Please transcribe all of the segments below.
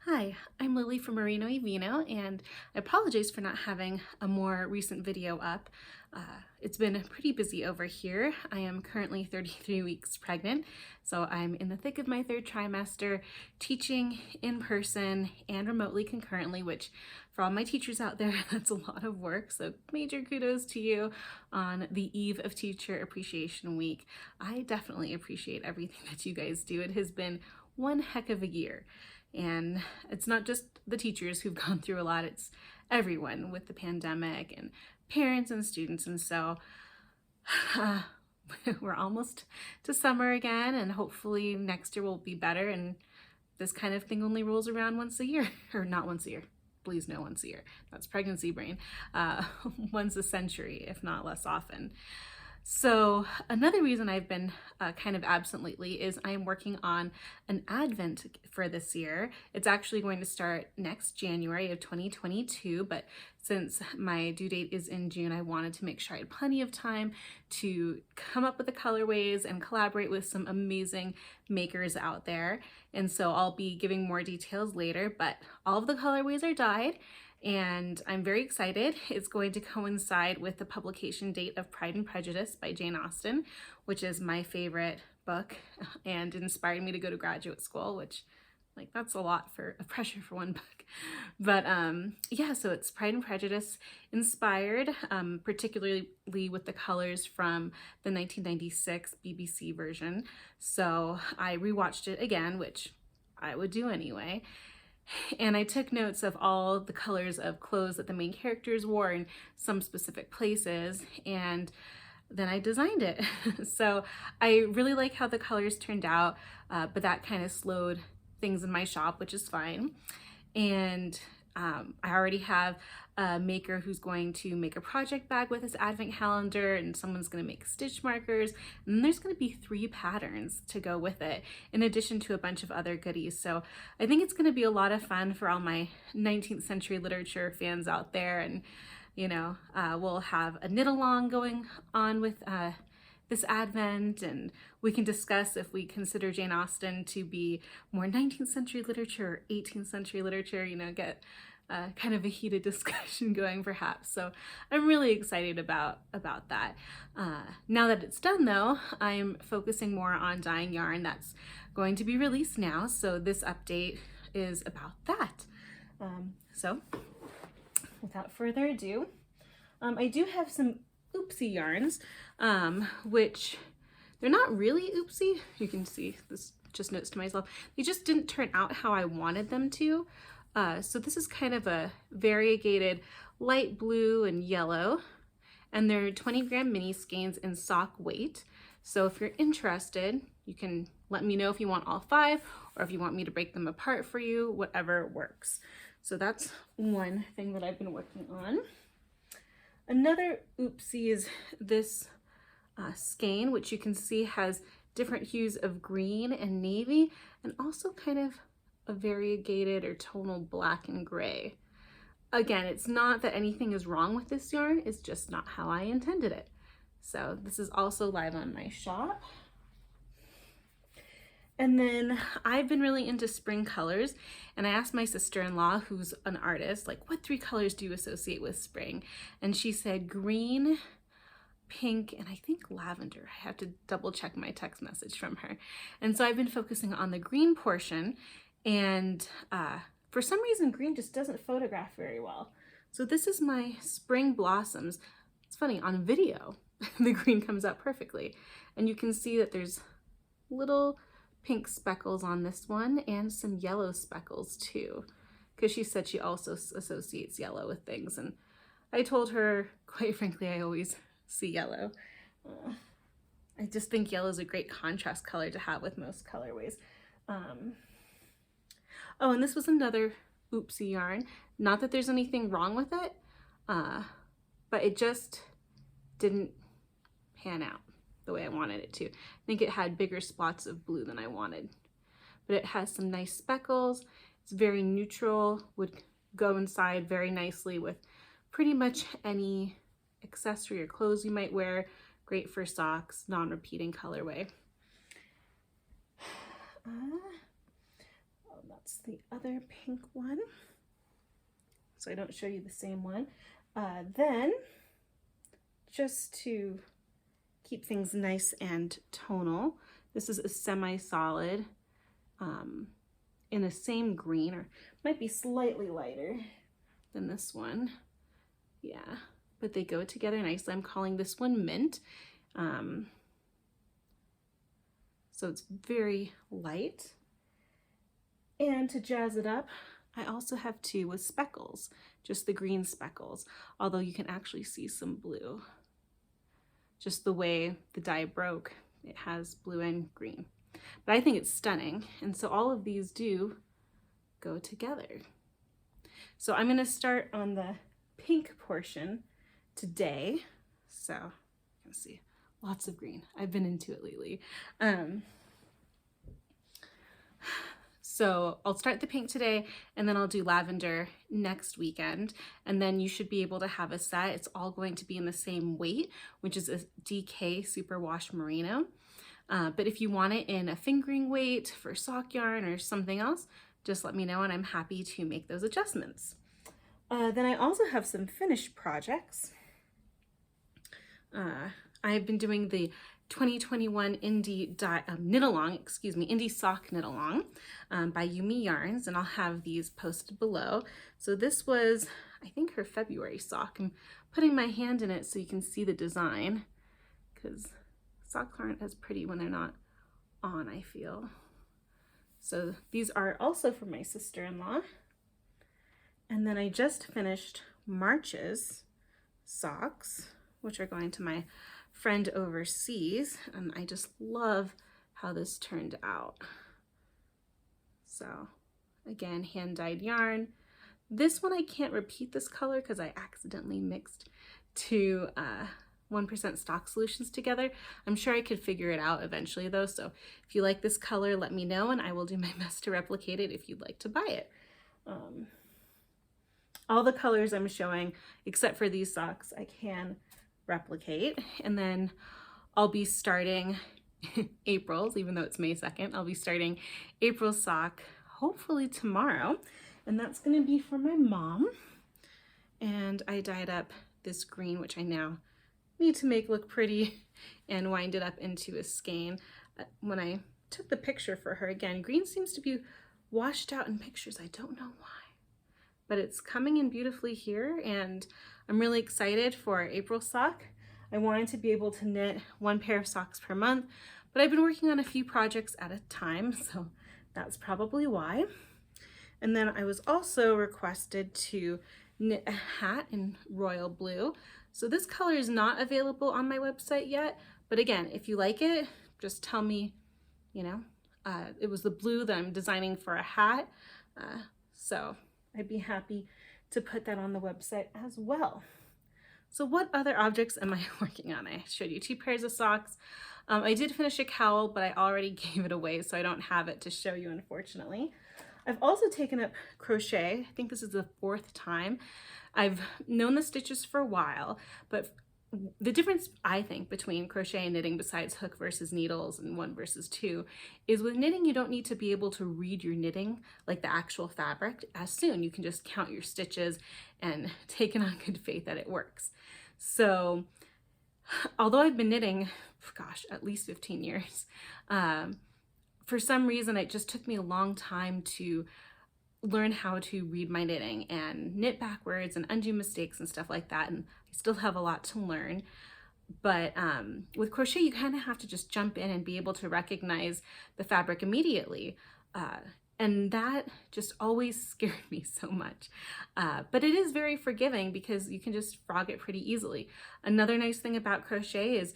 Hi, I'm Lily from Merino y Vino, and I apologize for not having a more recent video up. It's been pretty busy over here. I am currently 33 weeks pregnant, so I'm in the thick of my third trimester, teaching in person and remotely concurrently, which for all my teachers out there, that's a lot of work, so major kudos to you on the eve of Teacher Appreciation Week. I definitely appreciate everything that you guys do. It has been one heck of a year. And it's not just the teachers who've gone through a lot, it's everyone with the pandemic and parents and students. And so uh, we're almost to summer again, and hopefully next year will be better. And this kind of thing only rolls around once a year, or not once a year. Please no, once a year. That's pregnancy brain. Once a century, if not less often. So another reason I've been kind of absent lately is I am working on an Advent for this year. It's actually going to start next January of 2022, but since my due date is in June, I wanted to make sure I had plenty of time to come up with the colorways and collaborate with some amazing makers out there. And so I'll be giving more details later, but all of the colorways are dyed, and I'm very excited. It's going to coincide with the publication date of Pride and Prejudice by Jane Austen, which is my favorite book and inspired me to go to graduate school, which, like, that's a lot of pressure for one book. But yeah, so it's Pride and Prejudice inspired, particularly with the colors from the 1996 BBC version. So I rewatched it again, which I would do anyway. And I took notes of all the colors of clothes that the main characters wore in some specific places, and then I designed it. So I really like how the colors turned out, but that kind of slowed things in my shop, which is fine. And I already have a maker who's going to make a project bag with this advent calendar, and someone's going to make stitch markers, and then there's going to be 3 patterns to go with it, in addition to a bunch of other goodies. So I think it's going to be a lot of fun for all my 19th century literature fans out there. And you know, we'll have a knit along going on with this Advent, and we can discuss if we consider Jane Austen to be more 19th century literature or 18th century literature, you know, get kind of a heated discussion going perhaps. So I'm really excited about that. Now that it's done though, I'm focusing more on dyeing yarn that's going to be released now. So this update is about that. So without further ado, I do have some oopsie yarns, which they're not really oopsie. You can see this, just notes to myself. They just didn't turn out how I wanted them to. So this is kind of a variegated light blue and yellow, and they're 20-gram mini skeins in sock weight. So if you're interested, you can let me know if you want all 5 or if you want me to break them apart for you, whatever works. So that's one thing that I've been working on. Another oopsie is this skein, which you can see has different hues of green and navy, and also kind of a variegated or tonal black and gray. Again, it's not that anything is wrong with this yarn, it's just not how I intended it. So this is also live on my shop. And then I've been really into spring colors, and I asked my sister-in-law, who's an artist, like, what 3 colors do you associate with spring? And she said green, pink, and I think lavender. I have to double check my text message from her. And so I've been focusing on the green portion, and for some reason green just doesn't photograph very well. So this is my spring blossoms. It's funny, on video the green comes out perfectly, and you can see that there's little pink speckles on this one and some yellow speckles too, because she said she also associates yellow with things, and I told her, quite frankly, I always see yellow. I just think yellow is a great contrast color to have with most colorways. Oh, and this was another oopsie yarn. Not that there's anything wrong with it, but it just didn't pan out the way I wanted it to. I think it had bigger spots of blue than I wanted, but it has some nice speckles. It's very neutral, would go inside very nicely with pretty much any accessory or clothes you might wear. Great for socks, non-repeating colorway. That's the other pink one, so I don't show you the same one. Then, just to keep things nice and tonal, this is a semi-solid in the same green, or might be slightly lighter than this one. Yeah, but they go together nicely. I'm calling this one Mint. So it's very light. And to jazz it up, I also have two with speckles, just the green speckles, although you can actually see some blue. Just the way the dye broke, it has blue and green. But I think it's stunning, and so all of these do go together. So I'm gonna start on the pink portion today. So you can see lots of green. I've been into it lately. So I'll start the pink today, and then I'll do lavender next weekend, and then you should be able to have a set. It's all going to be in the same weight, which is a DK Superwash Merino. But if you want it in a fingering weight for sock yarn or something else, just let me know and I'm happy to make those adjustments. Then I also have some finished projects. I've been doing the 2021 Indie Sock Knit Along by Yumi Yarns, and I'll have these posted below. So this was, I think, her February sock. I'm putting my hand in it so you can see the design, because socks aren't as pretty when they're not on, I feel. So these are also for my sister-in-law. And then I just finished March's socks, which are going to my friend overseas, and I just love how this turned out. So again, hand-dyed yarn. This one I can't repeat this color because I accidentally mixed two 1% stock solutions together. I'm sure I could figure it out eventually though, so if you like this color, let me know and I will do my best to replicate it if you'd like to buy it. All the colors I'm showing, except for these socks, I can replicate, and then I'll be starting April's, even though it's May 2nd, I'll be starting April's sock hopefully tomorrow, and that's going to be for my mom. And I dyed up this green, which I now need to make look pretty, and wind it up into a skein. When I took the picture for her, again, green seems to be washed out in pictures. I don't know why, but it's coming in beautifully here, and I'm really excited for April sock. I wanted to be able to knit one pair of socks per month, but I've been working on a few projects at a time, so that's probably why. And then I was also requested to knit a hat in royal blue. So this color is not available on my website yet, but again, if you like it, just tell me, you know. It was the blue that I'm designing for a hat, so I'd be happy to put that on the website as well. So what other objects am I working on? I showed you two pairs of socks. I did finish a cowl, but I already gave it away, so I don't have it to show you, unfortunately. I've also taken up crochet. I think this is the 4th time. I've known the stitches for a while, but the difference, I think, between crochet and knitting, besides hook versus needles and 1 versus 2, is with knitting you don't need to be able to read your knitting, like the actual fabric, as soon. You can just count your stitches and take it on good faith that it works. So although I've been knitting, gosh, at least 15 years, for some reason it just took me a long time to learn how to read my knitting and knit backwards and undo mistakes and stuff like that, and I still have a lot to learn. But with crochet you kind of have to just jump in and be able to recognize the fabric immediately, and that just always scared me so much. But it is very forgiving because you can just frog it pretty easily. Another nice thing about crochet is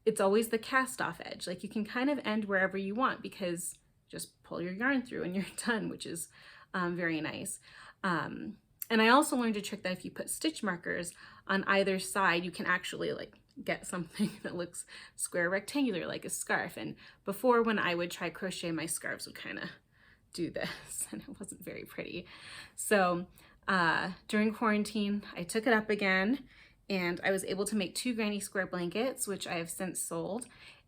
it's always the cast off edge. Like you can kind of end wherever you want because just pull your yarn through and you're done, which is very nice. And I also learned a trick that if you put stitch markers on either side, you can actually like get something that looks square rectangular like a scarf. And before, when I would try crochet, my scarves would kind of do this and it wasn't very pretty. So during quarantine, I took it up again and I was able to make 2 granny square blankets, which I have since sold,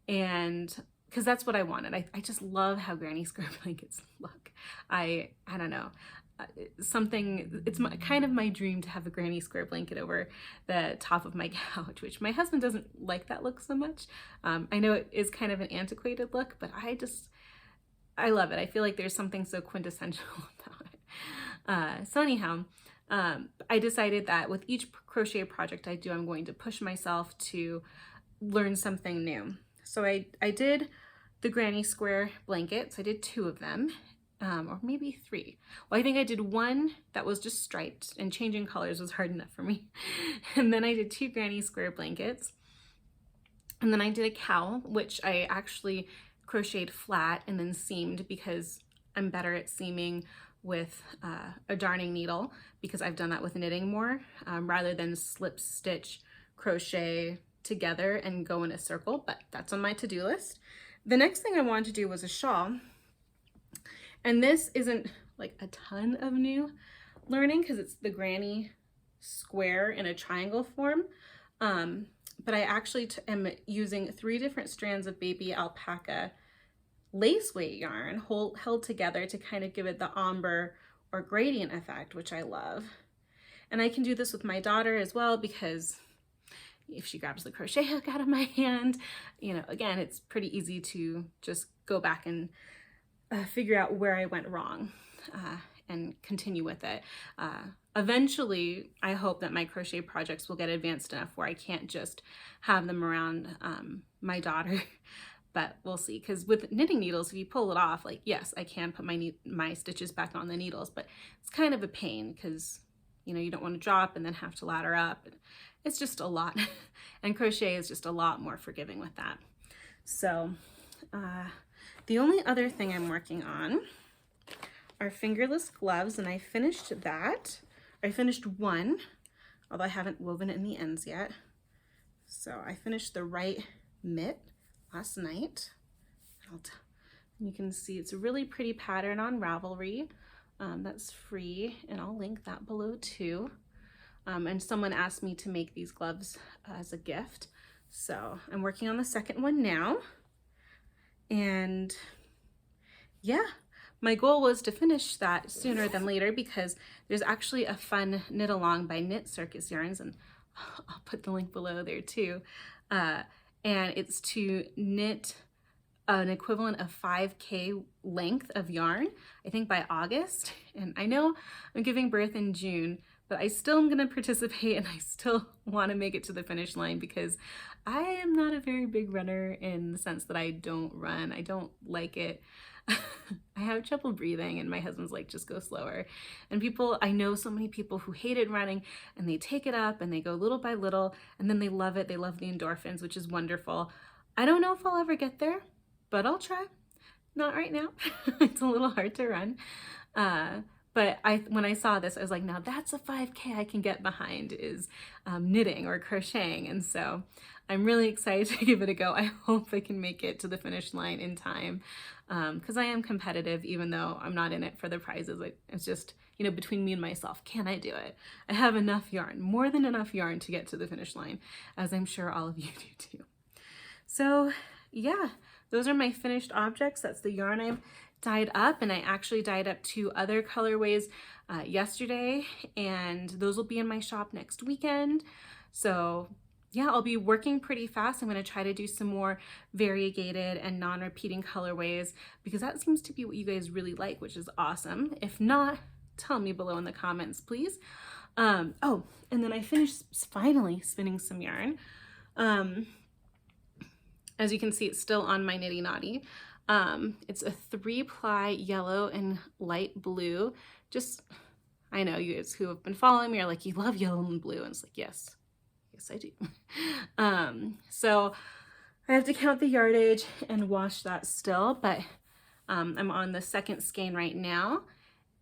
and because that's what I wanted. I just love how granny square blankets look. I don't know. It's kind of my dream to have a granny square blanket over the top of my couch, which my husband doesn't like that look so much. I know it is kind of an antiquated look, but I love it. I feel like there's something so quintessential about it. So anyhow, I decided that with each crochet project I do, I'm going to push myself to learn something new. So I did the granny square blankets. I did 2 of them. Or maybe 3. Well, I think I did 1 that was just striped, and changing colors was hard enough for me. And then I did 2 granny square blankets. And then I did a cowl, which I actually crocheted flat and then seamed because I'm better at seaming with a darning needle, because I've done that with knitting more, rather than slip stitch crochet together and go in a circle, but that's on my to-do list. The next thing I wanted to do was a shawl. And this isn't like a ton of new learning because it's the granny square in a triangle form. But I actually am using 3 different strands of baby alpaca lace weight yarn held together to kind of give it the ombre or gradient effect, which I love. And I can do this with my daughter as well, because if she grabs the crochet hook out of my hand, you know, again, it's pretty easy to just go back and figure out where I went wrong and continue with it. Eventually, I hope that my crochet projects will get advanced enough where I can't just have them around my daughter, but we'll see. Because with knitting needles, if you pull it off, like, yes, I can put my stitches back on the needles, but it's kind of a pain because, you know, you don't want to drop and then have to ladder up. It's just a lot. And crochet is just a lot more forgiving with that. So, the only other thing I'm working on are fingerless gloves, and I finished that. I finished 1, although I haven't woven it in the ends yet. So I finished the right mitt last night. You can see it's a really pretty pattern on Ravelry. That's free, and I'll link that below too. And someone asked me to make these gloves as a gift. So I'm working on the second one now. And yeah, my goal was to finish that sooner than later, because there's actually a fun knit along by Knit Circus Yarns, and I'll put the link below there too. And it's to knit an equivalent of 5K length of yarn, I think by August. And I know I'm giving birth in June, but I still am gonna participate, and I still wanna make it to the finish line, because I am not a very big runner in the sense that I don't run. I don't like it. I have trouble breathing, and my husband's like, just go slower. And I know so many people who hated running, and they take it up and they go little by little, and then they love it. They love the endorphins, which is wonderful. I don't know if I'll ever get there, but I'll try. Not right now. It's a little hard to run. But when I saw this, I was like, now that's a 5K I can get behind, is knitting or crocheting. And so I'm really excited to give it a go. I hope I can make it to the finish line in time, because I am competitive, even though I'm not in it for the prizes. It's just, you know, between me and myself, can I do it? I have enough yarn, more than enough yarn to get to the finish line, as I'm sure all of you do too. So yeah, those are my finished objects. That's the yarn I've dyed up, and I actually dyed up 2 other colorways yesterday, and those will be in my shop next weekend. So yeah, I'll be working pretty fast. I'm going to try to do some more variegated and non-repeating colorways, because that seems to be what you guys really like, which is awesome. If not, tell me below in the comments, please. Oh, and then I finished finally spinning some yarn. As you can see, it's still on my Nitty Naughty. It's a 3-ply yellow and light blue. I know you guys who have been following me are like, you love yellow and blue. And it's like, yes, I do. So I have to count the yardage and wash that still, but I'm on the 2nd skein right now.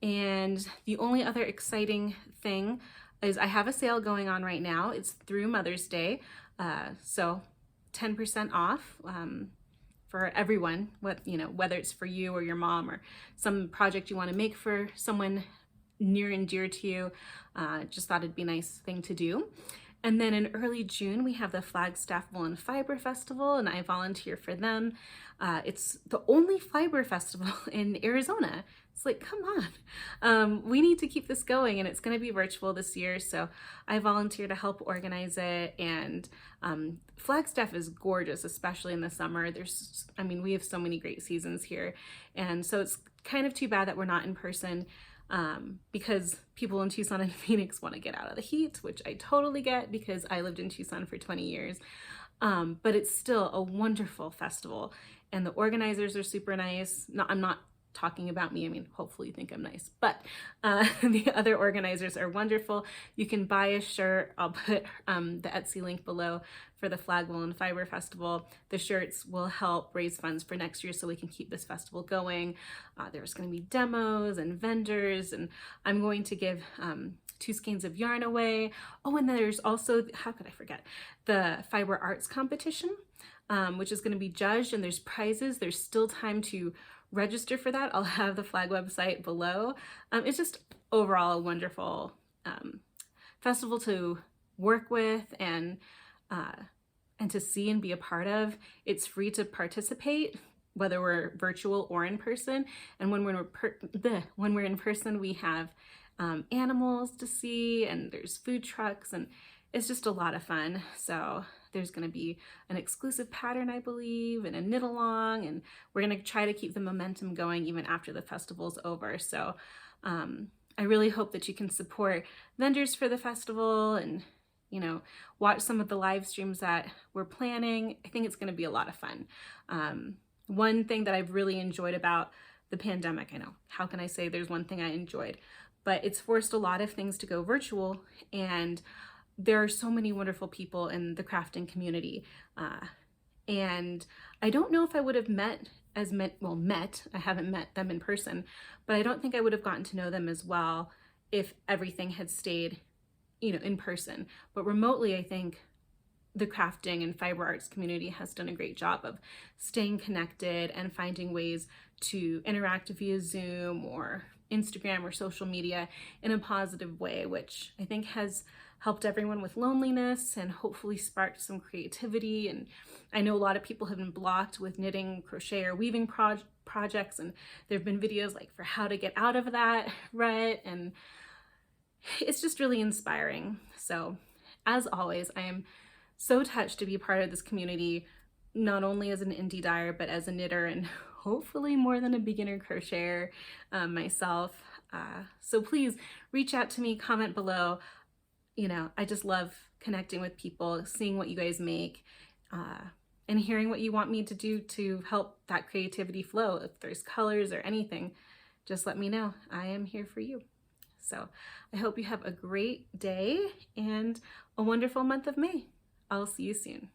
And the only other exciting thing is I have a sale going on right now. It's through Mother's Day. So 10% off for everyone, whether it's for you or your mom or some project you want to make for someone near and dear to you. Just thought it'd be a nice thing to do. And then in early June, we have the Flagstaff Woolen Fiber Festival, and I volunteer for them. It's the only fiber festival in Arizona. It's like, come on. We need to keep this going, and it's going to be virtual this year, so I volunteer to help organize it. And Flagstaff is gorgeous, especially in the summer. We have so many great seasons here, and so it's kind of too bad that we're not in person. Because people in Tucson and Phoenix want to get out of the heat, which I totally get because I lived in Tucson for 20 years. But it's still a wonderful festival, and the organizers are super nice. No, I'm not talking about me. I mean, hopefully you think I'm nice, but the other organizers are wonderful. You can buy a shirt. I'll put the Etsy link below for the Flag Woolen Fiber Festival. The shirts will help raise funds for next year so we can keep this festival going. There's going to be demos and vendors, and I'm going to give 2 skeins of yarn away. Oh, and then there's also, how could I forget, the fiber arts competition, which is going to be judged, and there's prizes. There's still time to register for that. I'll have the flag website below. It's just overall a wonderful festival to work with and to see and be a part of. It's free to participate, whether we're virtual or in person. And when we're in person, we have animals to see, and there's food trucks, and it's just a lot of fun. So there's going to be an exclusive pattern, I believe, and a knit along, and we're going to try to keep the momentum going even after the festival's over. So I really hope that you can support vendors for the festival and, watch some of the live streams that we're planning. I think it's going to be a lot of fun. One thing that I've really enjoyed about the pandemic, I know, how can I say there's one thing I enjoyed, but it's forced a lot of things to go virtual, and there are so many wonderful people in the crafting community. And I don't know if I would have I haven't met them in person, but I don't think I would have gotten to know them as well if everything had stayed, in person. But remotely, I think the crafting and fiber arts community has done a great job of staying connected and finding ways to interact via Zoom or Instagram or social media in a positive way, which I think has helped everyone with loneliness and hopefully sparked some creativity. And I know a lot of people have been blocked with knitting, crochet, or weaving projects, and there have been videos like for how to get out of that rut, and it's just really inspiring. So as always, I am so touched to be part of this community, not only as an indie dyer, but as a knitter, and hopefully more than a beginner crocheter myself. So please reach out to me, comment below. I just love connecting with people, seeing what you guys make, and hearing what you want me to do to help that creativity flow. If there's colors or anything, just let me know. I am here for you. So I hope you have a great day and a wonderful month of May. I'll see you soon.